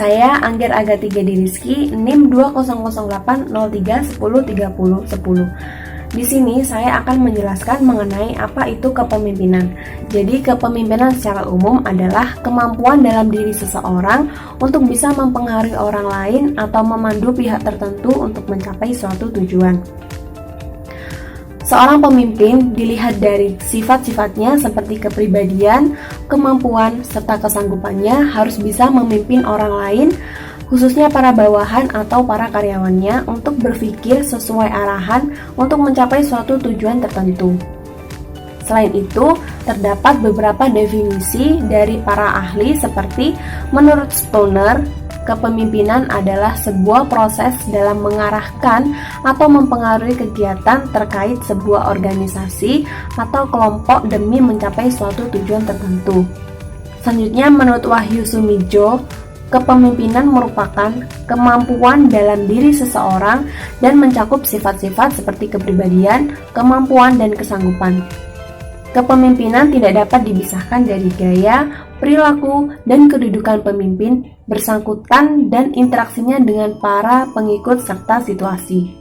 Saya Angger Agati Rizky, NIM 200803103010. Di sini saya akan menjelaskan mengenai apa itu kepemimpinan. Jadi kepemimpinan secara umum adalah kemampuan dalam diri seseorang untuk bisa mempengaruhi orang lain atau memandu pihak tertentu untuk mencapai suatu tujuan. Seorang pemimpin dilihat dari sifat-sifatnya seperti kepribadian, kemampuan, serta kesanggupannya harus bisa memimpin orang lain, khususnya para bawahan atau para karyawannya untuk berpikir sesuai arahan untuk mencapai suatu tujuan tertentu. Selain itu, terdapat beberapa definisi dari para ahli seperti menurut Stoner, kepemimpinan adalah sebuah proses dalam mengarahkan atau mempengaruhi kegiatan terkait sebuah organisasi atau kelompok demi mencapai suatu tujuan tertentu. Selanjutnya, menurut Wahyu Sumidjo, kepemimpinan merupakan kemampuan dalam diri seseorang dan mencakup sifat-sifat seperti kepribadian, kemampuan, dan kesanggupan. Kepemimpinan tidak dapat dipisahkan dari gaya, perilaku, dan kedudukan pemimpin, bersangkutan dan interaksinya dengan para pengikut serta situasi.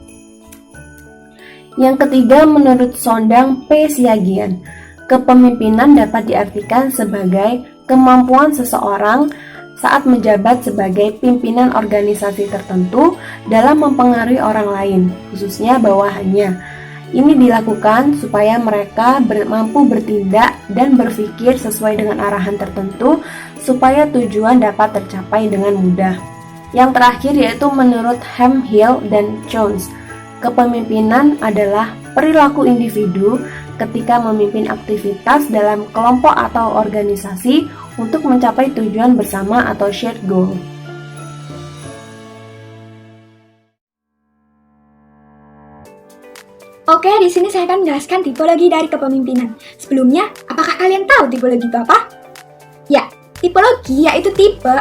Yang ketiga, menurut Sondang P. Siagian, kepemimpinan dapat diartikan sebagai kemampuan seseorang saat menjabat sebagai pimpinan organisasi tertentu dalam mempengaruhi orang lain, khususnya bawahannya. Ini dilakukan supaya mereka mampu bertindak dan berpikir sesuai dengan arahan tertentu supaya tujuan dapat tercapai dengan mudah. Yang terakhir yaitu menurut Hemphill dan Jones, kepemimpinan adalah perilaku individu ketika memimpin aktivitas dalam kelompok atau organisasi untuk mencapai tujuan bersama atau shared goal. Oke, di sini saya akan menjelaskan tipologi dari kepemimpinan. Sebelumnya, apakah kalian tahu tipologi itu apa? Ya, tipologi yaitu tipe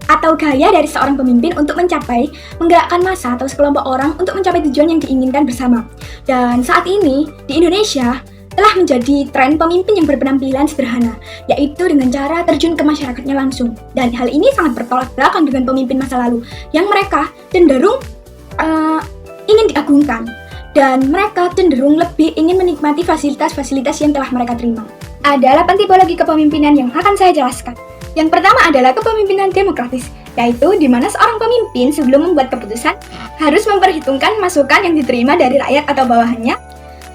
atau gaya dari seorang pemimpin untuk menggerakkan massa atau sekelompok orang untuk mencapai tujuan yang diinginkan bersama. Dan saat ini, di Indonesia, telah menjadi tren pemimpin yang berpenampilan sederhana, yaitu dengan cara terjun ke masyarakatnya langsung. Dan hal ini sangat bertolak belakang dengan pemimpin masa lalu, yang mereka cenderung ingin diagungkan, dan mereka cenderung lebih ingin menikmati fasilitas-fasilitas yang telah mereka terima. Ada 8 tipologi kepemimpinan yang akan saya jelaskan. Yang pertama adalah kepemimpinan demokratis, yaitu di mana seorang pemimpin sebelum membuat keputusan harus memperhitungkan masukan yang diterima dari rakyat atau bawahannya,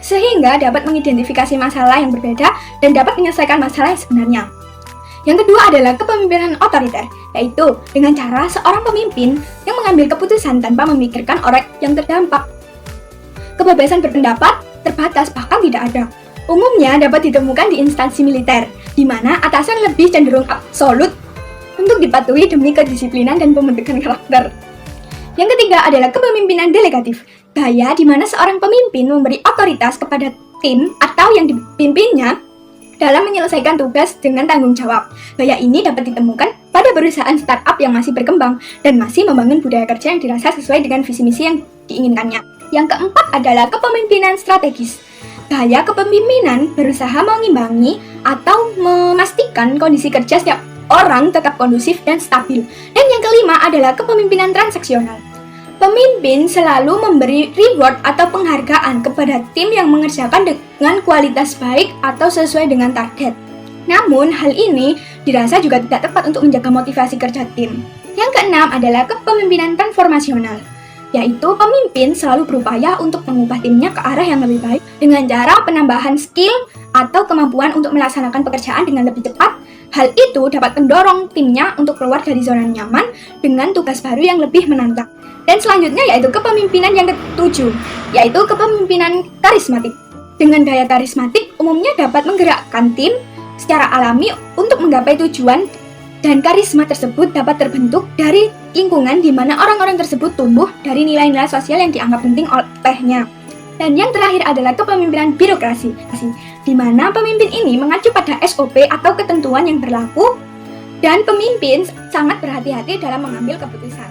sehingga dapat mengidentifikasi masalah yang berbeda dan dapat menyelesaikan masalah yang sebenarnya. Yang kedua adalah kepemimpinan otoriter, yaitu dengan cara seorang pemimpin yang mengambil keputusan tanpa memikirkan orang yang terdampak. Kebebasan berpendapat terbatas bahkan tidak ada. Umumnya dapat ditemukan di instansi militer, di mana atasan lebih cenderung absolut untuk dipatuhi demi kedisiplinan dan pembentukan karakter. Yang ketiga adalah kepemimpinan delegatif, gaya di mana seorang pemimpin memberi otoritas kepada tim atau yang dipimpinnya dalam menyelesaikan tugas dengan tanggung jawab. Gaya ini dapat ditemukan pada perusahaan startup yang masih berkembang dan masih membangun budaya kerja yang dirasa sesuai dengan visi misi yang diinginkannya. Yang keempat adalah kepemimpinan strategis. Gaya kepemimpinan berusaha mengimbangi atau memastikan kondisi kerja setiap orang tetap kondusif dan stabil. Dan yang kelima adalah kepemimpinan transaksional. Pemimpin selalu memberi reward atau penghargaan kepada tim yang mengerjakan dengan kualitas baik atau sesuai dengan target. Namun, hal ini dirasa juga tidak tepat untuk menjaga motivasi kerja tim. Yang keenam adalah kepemimpinan transformasional, yaitu pemimpin selalu berupaya untuk mengubah timnya ke arah yang lebih baik dengan cara penambahan skill atau kemampuan untuk melaksanakan pekerjaan dengan lebih cepat. Hal itu dapat mendorong timnya untuk keluar dari zona nyaman dengan tugas baru yang lebih menantang. Dan selanjutnya yaitu kepemimpinan yang ketujuh, yaitu kepemimpinan karismatik. Dengan gaya karismatik umumnya dapat menggerakkan tim secara alami untuk menggapai tujuan, dan karisma tersebut dapat terbentuk dari lingkungan di mana orang-orang tersebut tumbuh dari nilai-nilai sosial yang dianggap penting olehnya. Dan yang terakhir adalah kepemimpinan birokrasi, di mana pemimpin ini mengacu pada SOP atau ketentuan yang berlaku, dan pemimpin sangat berhati-hati dalam mengambil keputusan.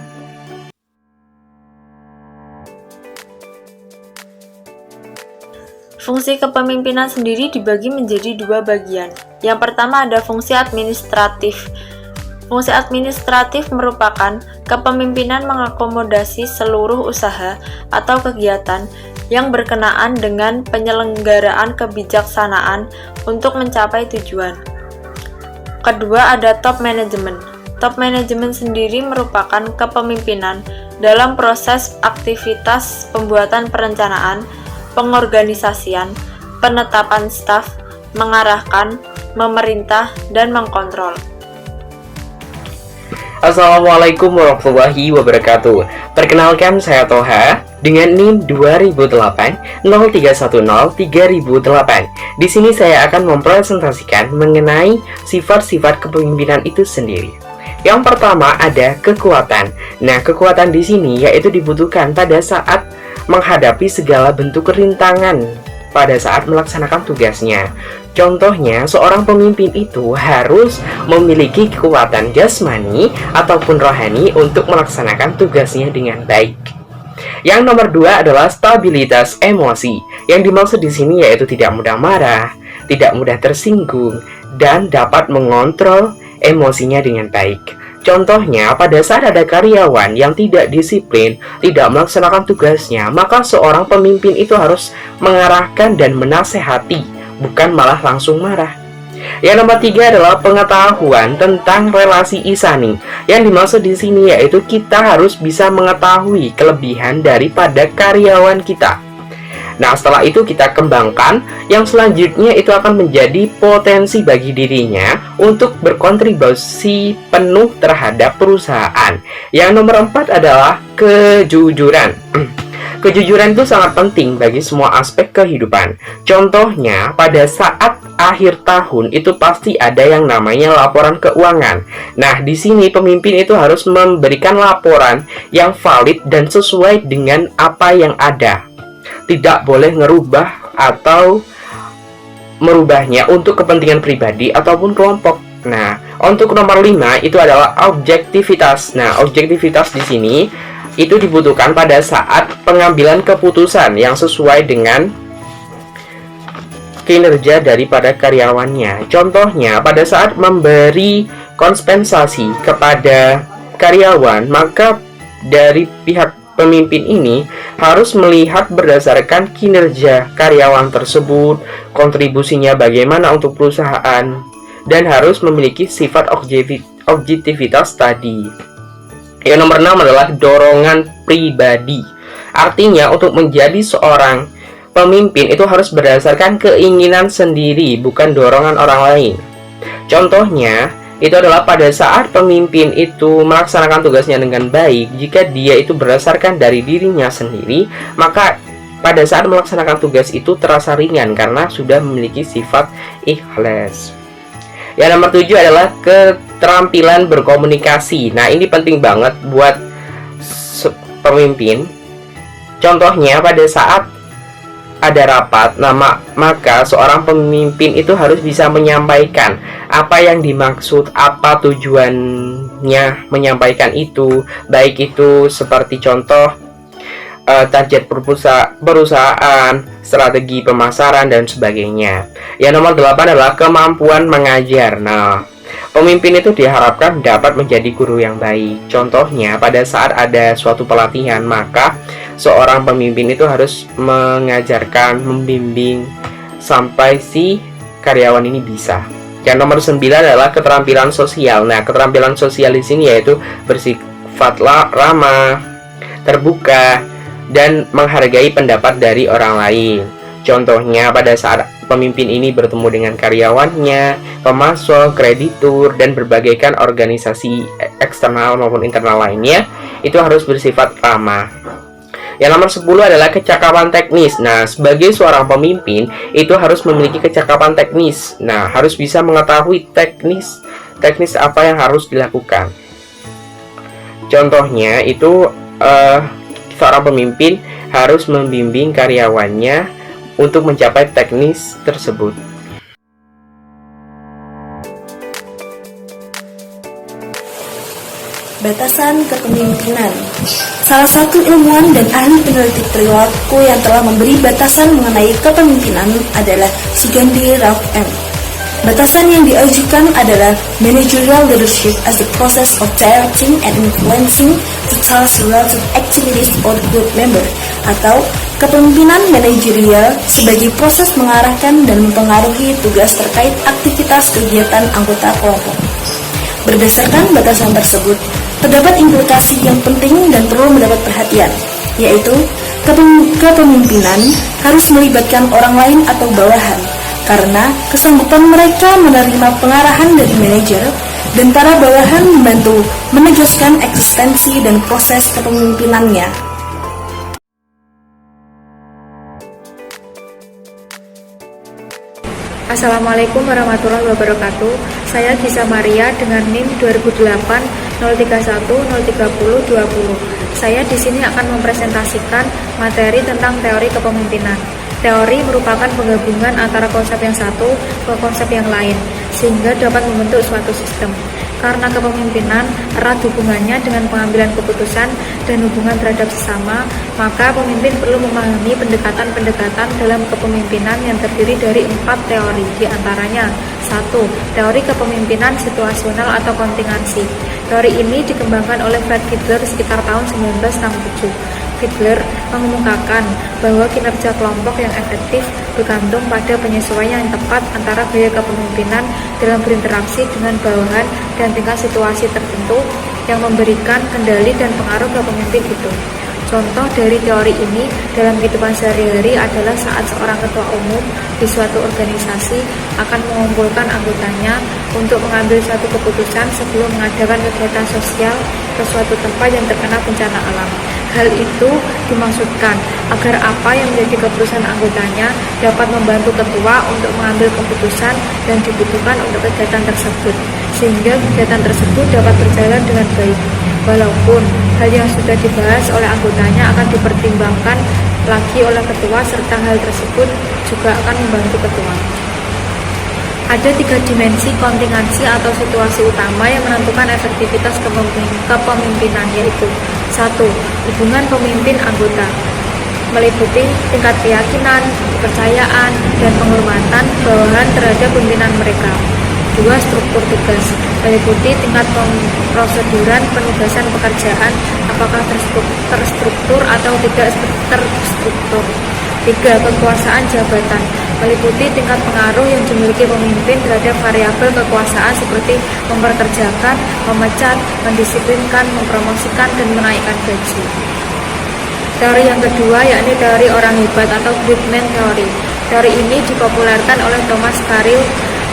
Fungsi kepemimpinan sendiri dibagi menjadi 2 bagian. Yang pertama ada fungsi administratif. Fungsi administratif merupakan kepemimpinan mengakomodasi seluruh usaha atau kegiatan yang berkenaan dengan penyelenggaraan kebijaksanaan untuk mencapai tujuan. Kedua ada top management. Top management sendiri merupakan kepemimpinan dalam proses aktivitas pembuatan perencanaan, pengorganisasian, penetapan staf, mengarahkan, memerintah, dan mengkontrol. Assalamualaikum warahmatullahi wabarakatuh. Perkenalkan, saya Toha dengan NIM 2008 0310 3008. Di sini saya akan mempresentasikan mengenai sifat-sifat kepemimpinan itu sendiri. Yang pertama ada kekuatan. Nah, kekuatan di sini yaitu dibutuhkan pada saat menghadapi segala bentuk kerintangan pada saat melaksanakan tugasnya. Contohnya, seorang pemimpin itu harus memiliki kekuatan jasmani ataupun rohani untuk melaksanakan tugasnya dengan baik. Yang nomor dua adalah stabilitas emosi. Yang dimaksud di sini yaitu tidak mudah marah, tidak mudah tersinggung, dan dapat mengontrol emosinya dengan baik. Contohnya, pada saat ada karyawan yang tidak disiplin, tidak melaksanakan tugasnya, maka seorang pemimpin itu harus mengarahkan dan menasehati, bukan malah langsung marah. Yang nomor tiga adalah pengetahuan tentang relasi ihsani. Yang dimaksud di sini yaitu kita harus bisa mengetahui kelebihan daripada karyawan kita. Nah, setelah itu kita kembangkan. Yang selanjutnya itu akan menjadi potensi bagi dirinya untuk berkontribusi penuh terhadap perusahaan. Yang nomor 4 adalah kejujuran. Kejujuran itu sangat penting bagi semua aspek kehidupan. Contohnya, pada saat akhir tahun itu pasti ada yang namanya laporan keuangan. Nah, di sini pemimpin itu harus memberikan laporan yang valid dan sesuai dengan apa yang ada. Tidak boleh ngerubah atau merubahnya untuk kepentingan pribadi ataupun kelompok. Nah, untuk nomor 5 itu adalah objektivitas. Nah, objektivitas di sini itu dibutuhkan pada saat pengambilan keputusan yang sesuai dengan kinerja daripada karyawannya. Contohnya, pada saat memberi kompensasi kepada karyawan, maka dari pihak pemimpin ini harus melihat berdasarkan kinerja karyawan tersebut, kontribusinya bagaimana untuk perusahaan, dan harus memiliki sifat objektivitas tadi. Yang nomor 6 adalah dorongan pribadi. Artinya, untuk menjadi seorang pemimpin itu harus berdasarkan keinginan sendiri, bukan dorongan orang lain. Contohnya, itu adalah pada saat pemimpin itu melaksanakan tugasnya dengan baik. Jika dia itu berdasarkan dari dirinya sendiri, maka pada saat melaksanakan tugas itu terasa ringan karena sudah memiliki sifat ikhlas. Yang nomor 7 adalah keterampilan berkomunikasi. Nah, ini penting banget buat pemimpin. Contohnya, pada saat ada rapat, maka seorang pemimpin itu harus bisa menyampaikan apa yang dimaksud, apa tujuannya menyampaikan itu, baik itu seperti contoh target perusahaan, strategi pemasaran, dan sebagainya. Yang nomor 8 adalah kemampuan mengajar. Nah, pemimpin itu diharapkan dapat menjadi guru yang baik. Contohnya, pada saat ada suatu pelatihan, maka seorang pemimpin itu harus mengajarkan, membimbing sampai si karyawan ini bisa. Yang nomor 9 adalah keterampilan sosial. Nah, keterampilan sosial di sini yaitu bersifat ramah, terbuka, dan menghargai pendapat dari orang lain. Contohnya, pada saat pemimpin ini bertemu dengan karyawannya, pemasok, kreditur, dan berbagai organisasi eksternal maupun internal lainnya, itu harus bersifat ramah. Yang nomor 10 adalah kecakapan teknis. Nah, sebagai seorang pemimpin itu harus memiliki kecakapan teknis. Nah, harus bisa mengetahui teknis apa yang harus dilakukan. Contohnya itu seorang pemimpin harus membimbing karyawannya untuk mencapai teknis tersebut. Batasan kepemimpinan. Salah satu ilmuwan dan ahli peneliti perilaku yang telah memberi batasan mengenai kepemimpinan adalah Sugandi Ralph M. Batasan yang diajukan adalah managerial leadership as the process of directing and influencing the tasks related activities of the group member, atau kepemimpinan manajerial sebagai proses mengarahkan dan mempengaruhi tugas terkait aktivitas kegiatan anggota kelompok. Berdasarkan batasan tersebut, terdapat implikasi yang penting dan perlu mendapat perhatian, yaitu kepemimpinan harus melibatkan orang lain atau bawahan, karena kesanggupan mereka menerima pengarahan dari manajer dan para bawahan membantu menegaskan eksistensi dan proses kepemimpinannya. Assalamualaikum warahmatullahi wabarakatuh. Saya Gisa Maria dengan NIM 2008 031 030 20. Saya di sini akan mempresentasikan materi tentang teori kepemimpinan. Teori merupakan penggabungan antara konsep yang satu ke konsep yang lain, sehingga dapat membentuk suatu sistem. Karena kepemimpinan erat hubungannya dengan pengambilan keputusan dan hubungan terhadap sesama, maka pemimpin perlu memahami pendekatan-pendekatan dalam kepemimpinan yang terdiri dari 4 teori, diantaranya 1. Teori kepemimpinan situasional atau kontingensi. Teori ini dikembangkan oleh Fred Fiedler sekitar tahun 1967. Fiedler mengemukakan bahwa kinerja kelompok yang efektif bergantung pada penyesuaian yang tepat antara gaya kepemimpinan dalam berinteraksi dengan bawahan dan tingkat situasi tertentu yang memberikan kendali dan pengaruh ke pemimpin itu. Contoh dari teori ini dalam kehidupan sehari-hari adalah saat seorang ketua umum di suatu organisasi akan mengumpulkan anggotanya untuk mengambil suatu keputusan sebelum mengadakan kegiatan sosial ke suatu tempat yang terkena bencana alam. Hal itu dimaksudkan agar apa yang menjadi keputusan anggotanya dapat membantu ketua untuk mengambil keputusan dan dibutuhkan untuk kegiatan tersebut, sehingga kegiatan tersebut dapat berjalan dengan baik. Walaupun hal yang sudah dibahas oleh anggotanya akan dipertimbangkan lagi oleh ketua, serta hal tersebut juga akan membantu ketua. Ada 3 dimensi kontingensi atau situasi utama yang menentukan efektivitas kepemimpinan, yaitu 1. Hubungan pemimpin anggota, meliputi tingkat keyakinan, kepercayaan, dan penghormatan bawahan terhadap pimpinan mereka. 2. Struktur tugas, meliputi tingkat proseduran penugasan pekerjaan, apakah terstruktur atau tidak terstruktur. 3. Kekuasaan jabatan, meliputi tingkat pengaruh yang dimiliki pemimpin terhadap variabel kekuasaan seperti memperkerjakan, memecat, mendisiplinkan, mempromosikan, dan menaikkan gaji. Teori yang kedua yakni teori orang hebat atau great man theory. Teori ini dipopulerkan oleh Thomas Carlyle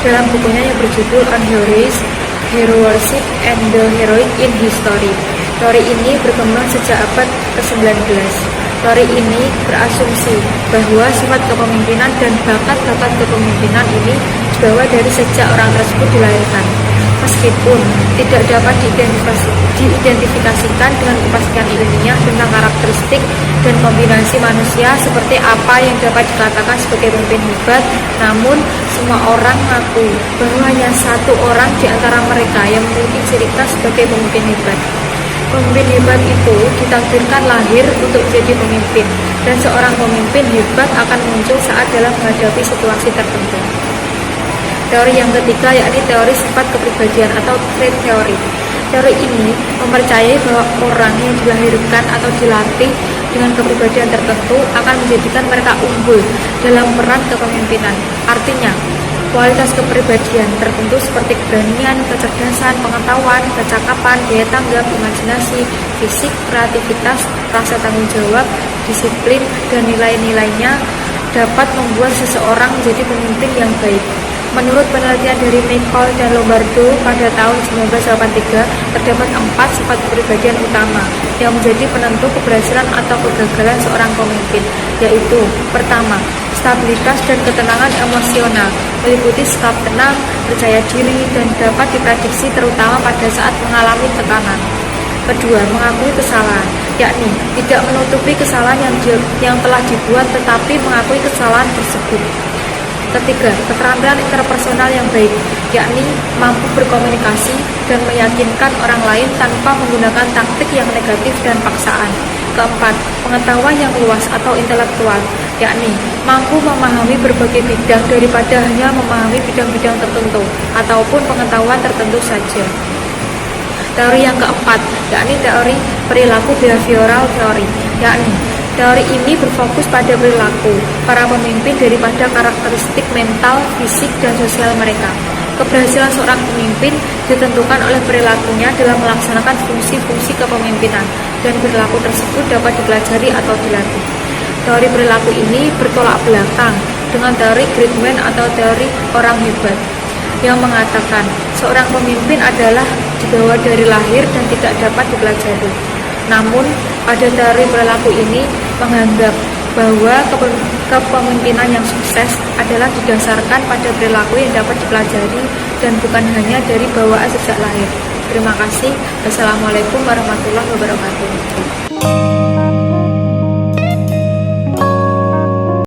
dalam bukunya yang berjudul On Heroism and the Heroic in History. Teori ini berkembang sejak abad ke-19. Teori ini berasumsi bahwa sifat kepemimpinan dan bakat-bakat kepemimpinan ini dibawa dari sejak orang tersebut dilahirkan, meskipun tidak dapat diidentifikasikan dengan kepastian ilmiah tentang karakteristik dan kombinasi manusia seperti apa yang dapat dikatakan sebagai pemimpin hebat. Namun, semua orang mengaku bahwa hanya satu orang di antara mereka yang memiliki ciri khas sebagai pemimpin hebat. Pemimpin hebat itu ditakdirkan lahir untuk menjadi pemimpin, dan seorang pemimpin hebat akan muncul saat dalam menghadapi situasi tertentu. Teori yang ketiga yakni teori sifat kepribadian atau trait theory. Teori ini mempercayai bahwa orang yang dilahirkan atau dilatih dengan kepribadian tertentu akan menjadikan mereka unggul dalam peran kepemimpinan. Artinya, kualitas kepribadian tertentu seperti keberanian, kecerdasan, pengetahuan, kecakapan, daya tanggap, imajinasi, fisik, kreativitas, rasa tanggung jawab, disiplin, dan nilai-nilainya dapat membuat seseorang menjadi pemimpin yang baik. Menurut penelitian dari McCall dan Lombardo pada tahun 1983, terdapat 4 sifat kepribadian utama yang menjadi penentu keberhasilan atau kegagalan seorang pemimpin, yaitu pertama, stabilitas dan ketenangan emosional, meliputi sikap tenang, percaya diri, dan dapat diprediksi terutama pada saat mengalami tekanan. Kedua, mengakui kesalahan, yakni tidak menutupi kesalahan yang telah dibuat tetapi mengakui kesalahan tersebut. Ketiga, keterampilan interpersonal yang baik, yakni mampu berkomunikasi dan meyakinkan orang lain tanpa menggunakan taktik yang negatif dan paksaan. Keempat, pengetahuan yang luas atau intelektual, yakni mampu memahami berbagai bidang daripada hanya memahami bidang-bidang tertentu ataupun pengetahuan tertentu saja. Teori yang keempat, yakni teori perilaku behavioral theory, yakni teori ini berfokus pada perilaku para pemimpin daripada karakteristik mental, fisik, dan sosial mereka. Keberhasilan seorang pemimpin ditentukan oleh perilakunya dalam melaksanakan fungsi-fungsi kepemimpinan, dan perilaku tersebut dapat dipelajari atau dilatih. Teori perilaku ini bertolak belakang dengan teori great man atau teori orang hebat, yang mengatakan seorang pemimpin adalah dibawa dari lahir dan tidak dapat dipelajari. Namun, pada teori perilaku ini menganggap bahwa kepemimpinan yang sukses adalah didasarkan pada perilaku yang dapat dipelajari dan bukan hanya dari bawaan sejak lahir. Terima kasih. Wassalamualaikum warahmatullahi wabarakatuh.